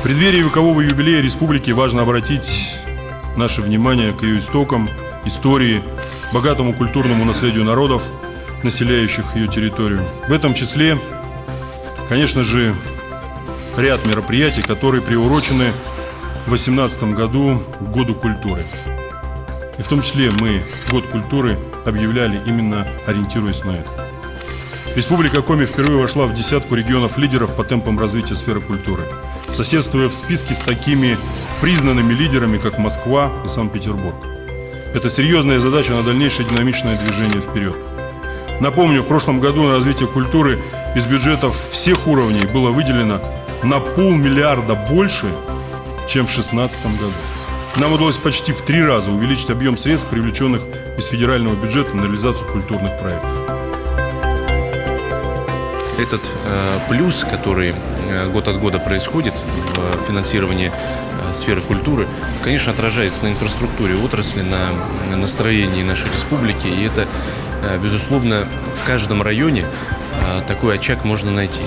преддверии векового юбилея республики важно обратить наше внимание к ее истокам, истории, богатому культурному наследию народов, населяющих ее территорию. В этом числе, конечно же, ряд мероприятий, которые приурочены в 2018 году к Году культуры. И в том числе мы Год культуры объявляли именно ориентируясь на это. Республика Коми впервые вошла в десятку регионов-лидеров по темпам развития сферы культуры, соседствуя в списке с такими признанными лидерами, как Москва и Санкт-Петербург. Это серьезная задача на дальнейшее динамичное движение вперед. Напомню, в прошлом году на развитие культуры из бюджетов всех уровней было выделено на 500 миллиарда больше, чем в 2016 году. Нам удалось почти в 3 раза увеличить объем средств, привлеченных из федерального бюджета на реализацию культурных проектов. Этот плюс, который год от года происходит в финансировании сферы культуры, конечно, отражается на инфраструктуре отрасли, на настроении нашей республики. И это, безусловно, в каждом районе такой очаг можно найти.